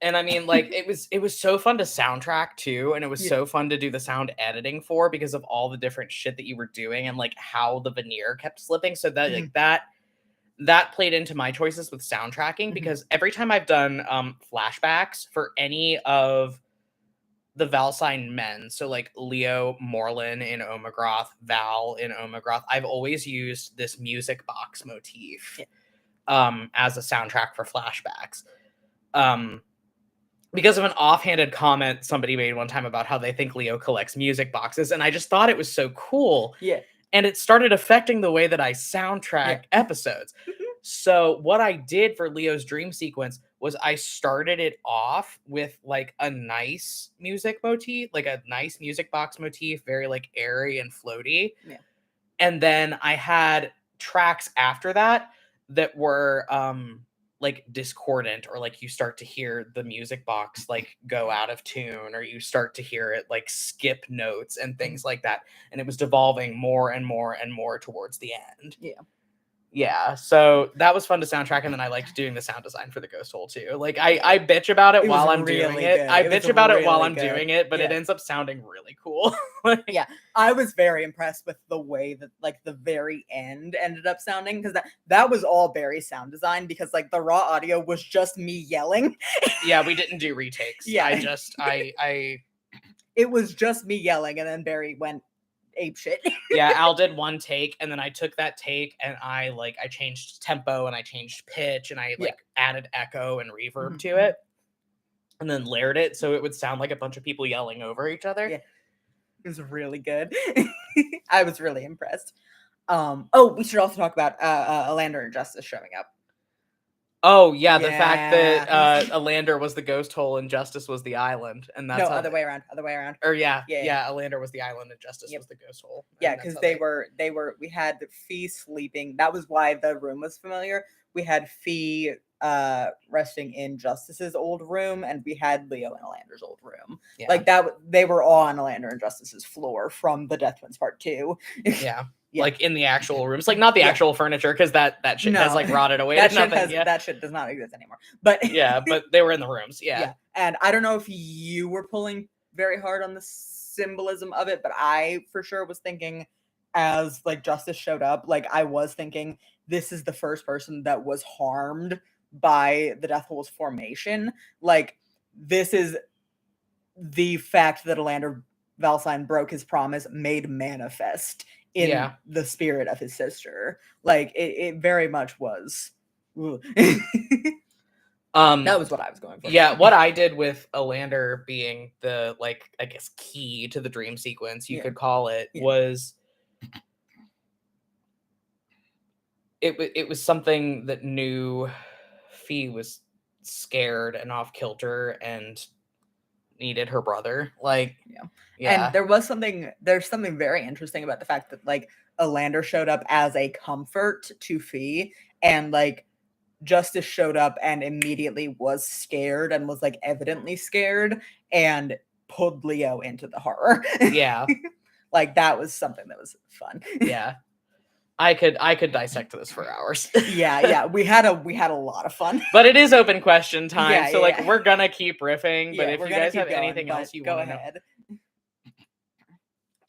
And I mean, like, it was so fun to soundtrack too, and it was so fun to do the sound editing for because of all the different shit that you were doing and like how the veneer kept slipping. So that like that played into my choices with soundtracking because every time I've done flashbacks for any of the Valsign men, so like Leo, Morlin in Omegroth, Val in Omegroth, I've always used this music box motif as a soundtrack for flashbacks. Because of an offhanded comment somebody made one time about how they think Leo collects music boxes, and I just thought it was so cool. Yeah. And it started affecting the way that I soundtrack episodes. So what I did for Leo's dream sequence was I started it off with like a nice music motif, like a nice music box motif, very like airy and floaty. Yeah. And then I had tracks after that that were like discordant, or like you start to hear the music box like go out of tune, or you start to hear it like skip notes and things like that. And it was devolving more and more and more towards the end. Yeah, so that was fun to soundtrack, and then I liked doing the sound design for the ghost hole too. Like I bitch about it while I'm doing it. I bitch about it while I'm doing it, but it ends up sounding really cool. Yeah, I was very impressed with the way that like the very end ended up sounding, because that was all Barry's sound design, because like the raw audio was just me yelling. Yeah, we didn't do retakes. Yeah, I it was just me yelling, and then Barry went ape shit. Yeah, Al did one take, and then I took that take and I changed tempo and I changed pitch and I added echo and reverb to it, and then layered it so it would sound like a bunch of people yelling over each other. Yeah, it was really good. I was really impressed. Oh, we should also talk about Alander and Justice showing up. Oh yeah, the fact that Alander was the ghost hole and Justice was the island, and that's other way around. Or yeah, Alander was the island and Justice was the ghost hole. Yeah, because they were. We had Fee sleeping. That was why the room was familiar. We had Fee resting in Justice's old room, and we had Leo in Alander's old room. Yeah. Like that, they were all on Alander and Justice's floor from the Death Twins Part 2. Yeah. Yeah. Like in the actual rooms, like not the actual furniture, because that shit has like rotted away. That shit does not exist anymore. But yeah, but they were in the rooms. Yeah. And I don't know if you were pulling very hard on the symbolism of it, but I for sure was thinking, as like Justice showed up, like I was thinking this is the first person that was harmed by the Death Hole's formation. Like this is the fact that Alander Valsign broke his promise made manifest in the spirit of his sister. Like it very much was. That was what I was going for. Yeah, what I did with Alander being the like I guess key to the dream sequence, you could call it, was it was something that knew Fee was scared and off kilter and needed her brother. Like and there's something very interesting about the fact that like Alander showed up as a comfort to Fee, and like Justice showed up and immediately was scared and was like evidently scared and pulled Leo into the horror. Yeah. Like that was something that was fun. Yeah. I could dissect this for hours. Yeah. We had a lot of fun. But it is open question time. So like we're gonna keep riffing, but if you guys have anything else you want to know.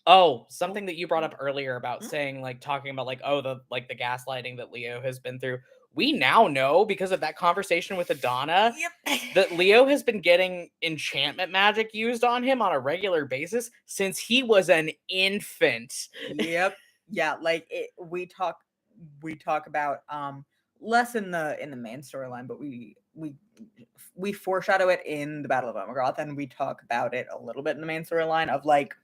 Oh, something that you brought up earlier about Hmm? saying, like, talking about, like, oh, the gaslighting that Leo has been through. We now know, because of that conversation with Adana, Yep. that Leo has been getting enchantment magic used on him on a regular basis since he was an infant. Yep. Yeah, like we talk about less in the main storyline, but we foreshadow it in the Battle of Omegroth, and we talk about it a little bit in the main storyline of like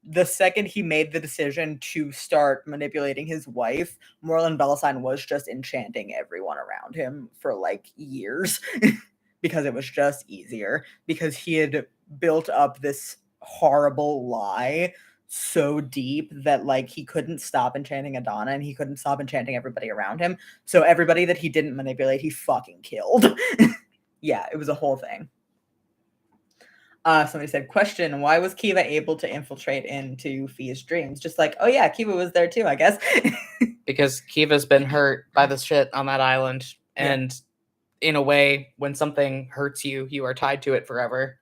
the second he made the decision to start manipulating his wife, Morlun Belisine was just enchanting everyone around him for like years because it was just easier, because he had built up this horrible lie so deep that like he couldn't stop enchanting Adana and he couldn't stop enchanting everybody around him. So everybody that he didn't manipulate, he fucking killed. Yeah, it was a whole thing. Somebody said, question, why was Kiva able to infiltrate into Fee's dreams? Just like, oh yeah, Kiva was there too, I guess. Because Kiva's been hurt by the shit on that island. Yeah. And in a way, when something hurts you, you are tied to it forever.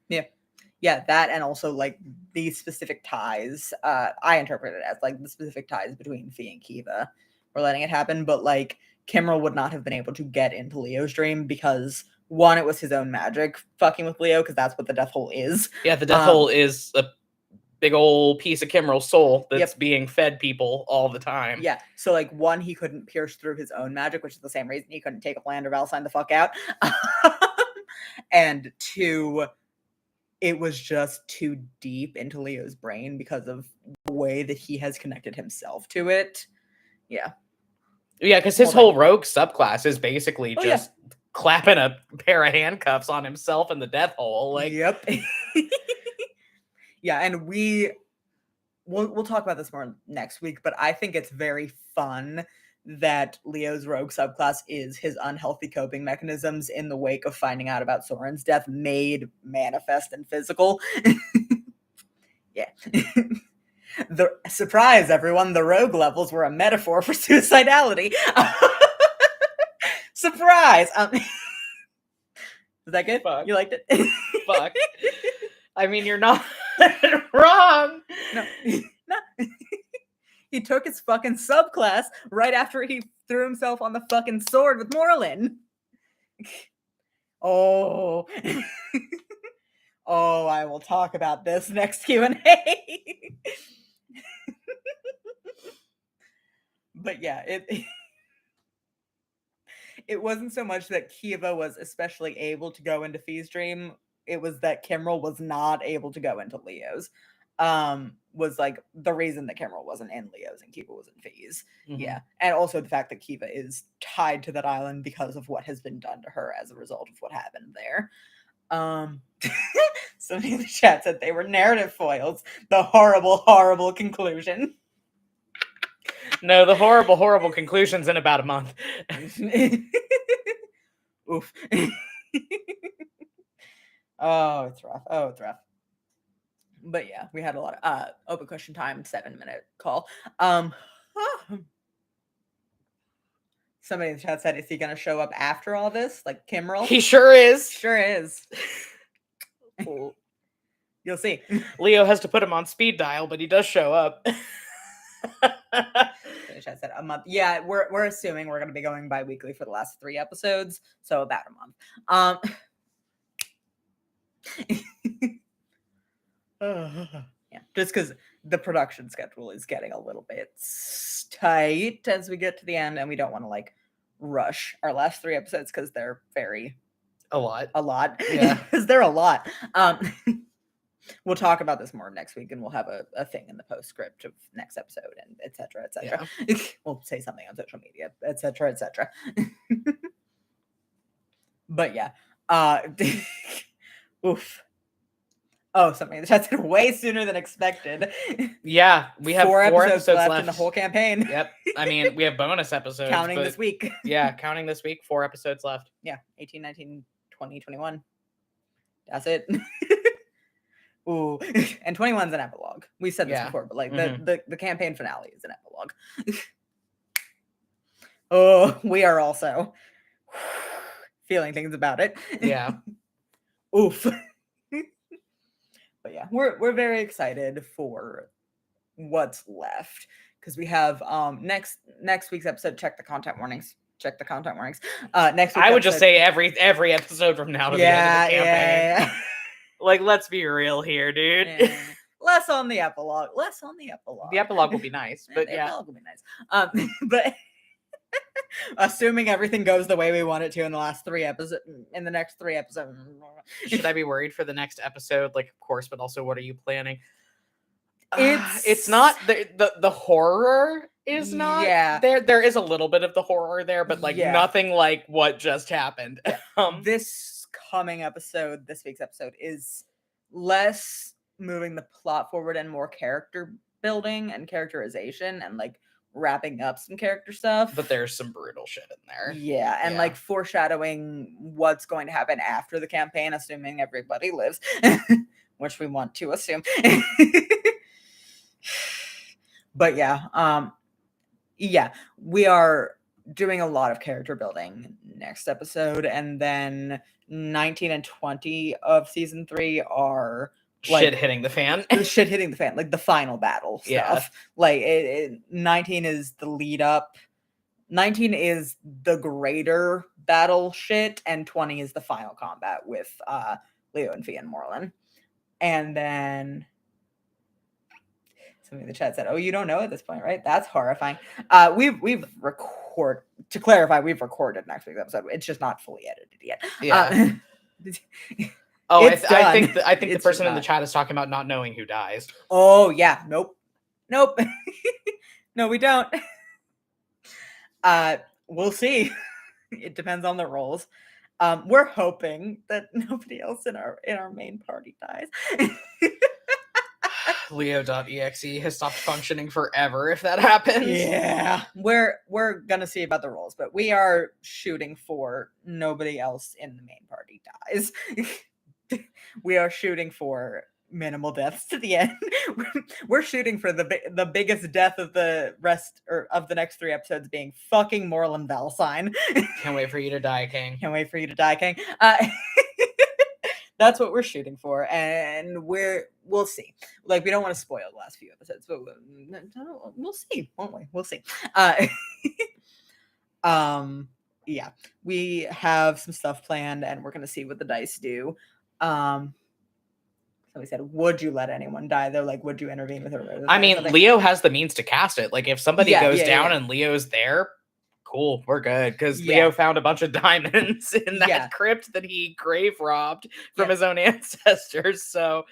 Yeah, that, and also like these specific ties. I interpret it as like the specific ties between Fee and Kiva were letting it happen, but like Kimmerl would not have been able to get into Leo's dream because one, it was his own magic fucking with Leo, because that's what the death hole is. Yeah, the death hole is a big old piece of Kimmerl's soul that's being fed people all the time. Yeah, so like one, he couldn't pierce through his own magic, which is the same reason he couldn't take Lander Valsine the fuck out. And two, it was just too deep into Leo's brain because of the way that he has connected himself to it. Yeah. Yeah, because his whole rogue subclass is basically just clapping a pair of handcuffs on himself in the death hole. Like, yep. Yeah, and we'll talk about this more next week, but I think it's very fun that Leo's rogue subclass is his unhealthy coping mechanisms in the wake of finding out about Soren's death made manifest and physical. Yeah. The surprise, everyone, the rogue levels were a metaphor for suicidality. Surprise! Is that good? Fuck. You liked it? Fuck. I mean, you're not wrong. No. He took his fucking subclass right after he threw himself on the fucking sword with Morlun. Oh. Oh, I will talk about this next Q&A. But yeah, it wasn't so much that Kiva was especially able to go into Fee's dream. It was that Kimmerl was not able to go into Leo's. Was like the reason that Kimmerl wasn't in Leo's and Kiva was in Fee's. Mm-hmm. Yeah. And also the fact that Kiva is tied to that island because of what has been done to her as a result of what happened there. Somebody in the chat said they were narrative foils. The horrible, horrible conclusion. No, the horrible, horrible conclusion's in about a month. Oof. Oh, it's rough. Oh, it's rough. But yeah, we had a lot of open question time, 7-minute call. Somebody in the chat said, is he gonna show up after all this? Like Kimmerl? He sure is. Sure is. You'll see. Leo has to put him on speed dial, but he does show up. I said a month. Yeah, we're assuming we're gonna be going bi-weekly for the last 3 episodes, so about a month. Yeah, just because the production schedule is getting a little bit tight as we get to the end, and we don't want to like rush our last 3 episodes because they're a lot. Yeah, because they're a lot. We'll talk about this more next week, and we'll have a thing in the postscript of next episode, and etc. etc. Yeah. We'll say something on social media, etc. etc. But yeah, oof. Oh, something in the chat said way sooner than expected. Yeah, we have 4 episodes left in the whole campaign. Yep. I mean, we have bonus episodes. Counting this week. Yeah, counting this week, 4 episodes left. Yeah, 18, 19, 20, 21. That's it. Ooh, and 21's an epilogue. We said this before, but like the campaign finale is an epilogue. Oh, we are also feeling things about it. Yeah. Oof. But yeah, we're very excited for what's left, because we have next week's episode. Check the content warnings. Next week's I would just episode- say every episode from now to the end of the campaign. Yeah. Like, let's be real here, dude. Yeah. Less on the epilogue. The epilogue will be nice, but the yeah. epilogue will be nice. But assuming everything goes the way we want it to in the next 3 episodes. Should I be worried for the next episode? Like, of course, but also, what are you planning? It's not the horror is not. Yeah. There is a little bit of the horror there, but like nothing like what just happened. This week's episode is less moving the plot forward and more character building and characterization and like wrapping up some character stuff. But there's some brutal shit in there. Yeah, and like foreshadowing what's going to happen after the campaign, assuming everybody lives, which we want to assume. But we are doing a lot of character building next episode, and then 19 and 20 of season 3 are like, shit hitting the fan. Like the final battle stuff. Yeah. Like 19 is the lead up. 19 is the greater battle shit, and 20 is the final combat with Leo and Fee and Morlin. And then somebody in the chat said, "Oh, you don't know at this point, right? That's horrifying." We've recorded next week's episode. It's just not fully edited yet. Yeah. I think the person in the chat is talking about not knowing who dies. Oh yeah, nope. No, we don't. We'll see. It depends on the roles. We're hoping that nobody else in our main party dies. Leo.exe has stopped functioning forever if that happens. Yeah. We're gonna see about the roles, but we are shooting for nobody else in the main party dies. We are shooting for minimal deaths to the end. We're shooting for the biggest death of the rest or of the next 3 episodes being fucking Morlin Valsine. Can't wait for you to die, King. That's what we're shooting for, and we'll see. Like, we don't want to spoil the last few episodes, but we'll see, won't we? We'll see. Yeah, we have some stuff planned, and we're gonna see what the dice do. Somebody said, "Would you let anyone die?" They're like, "Would you intervene with her?" I mean, Leo has the means to cast it. Like, if somebody goes down and Leo's there, cool, we're good, because Leo found a bunch of diamonds in that crypt that he grave robbed from his own ancestors. So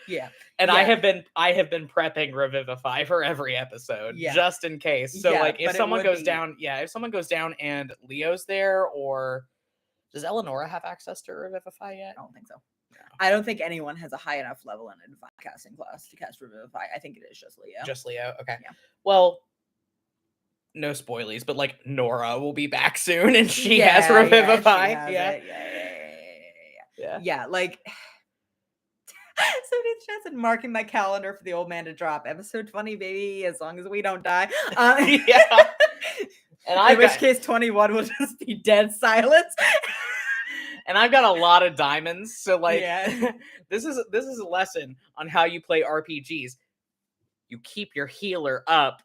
and I have been prepping Revivify for every episode just in case. So like, if someone goes down, and Leo's there, or does Eleonora have access to Revivify yet? I don't think so. No. I don't think anyone has a high enough level in a divine casting class to cast Revivify. I think it is just Leo. Just Leo. Okay. Yeah. Well, no spoilies, but like Nora will be back soon, and she has Revivify. Yeah. Like, somebody just said, marking my calendar for the old man to drop episode 20, baby, as long as we don't die. And in which case 21 will just be dead silence. And I've got a lot of diamonds, so like, this is a lesson on how you play RPGs. You keep your healer up.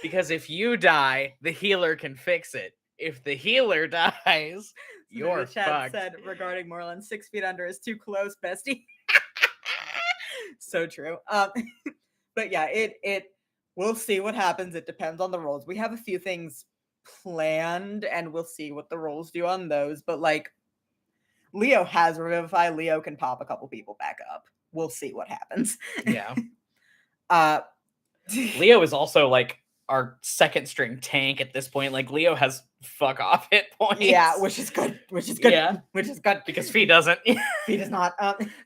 Because if you die, the healer can fix it. If the healer dies, you're fucked. Said regarding Morlin, 6 feet under is too close, bestie. So true. But yeah, it we'll see what happens. It depends on the roles. We have a few things planned, and we'll see what the roles do on those. But like, Leo has Revivify. Leo can pop a couple people back up. We'll see what happens. Yeah. Leo is also like our second string tank at this point. Like, Leo has fuck off hit points. Yeah, which is good. Yeah. Which is good because Fee doesn't. Fee does not.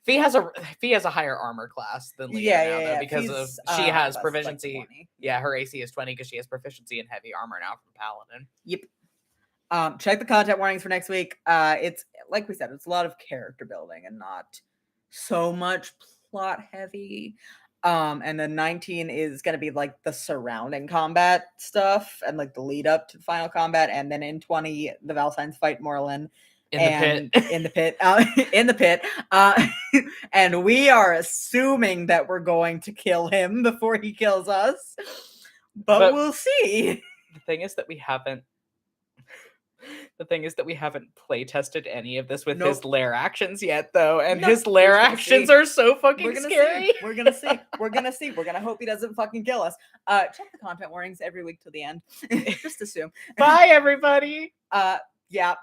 Fee has a higher armor class than Leo though, because she has proficiency. Like, her AC is 20 because she has proficiency in heavy armor now from Paladin. Yep. Check the content warnings for next week. It's like we said, it's a lot of character building and not so much plot heavy. And then 19 is going to be like the surrounding combat stuff and like the lead up to the final combat. And then in 20, the Valsines fight Morlin. In the and pit. in the pit, in the pit, and we are assuming that we're going to kill him before he kills us, but we'll see. The thing is that we haven't. The thing is that we haven't play tested any of this with his lair actions yet, though, and No, his we're lair gonna actions see. are so fucking scary. We're gonna see. We're gonna see. We're gonna hope he doesn't fucking kill us. Check the content warnings every week till the end. Just assume. Bye, everybody. Yeah.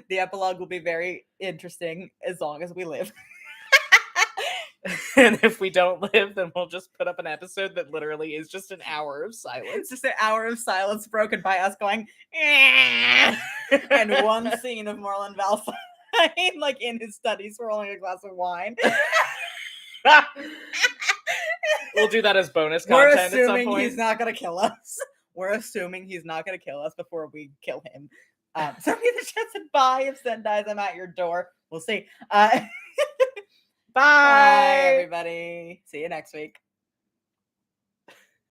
The epilogue will be very interesting as long as we live. And if we don't live, then we'll just put up an episode that literally is just an hour of silence. It's just an hour of silence broken by us going, and one scene of Marlon Valentine, like in his study, swirling a glass of wine. We'll do that as bonus content at some point. We're assuming he's not gonna kill us. We're assuming he's not gonna kill us before we kill him. Somebody in the chat said, "Bye. If Sen dies, I'm at your door." We'll see. Bye, everybody. See you next week.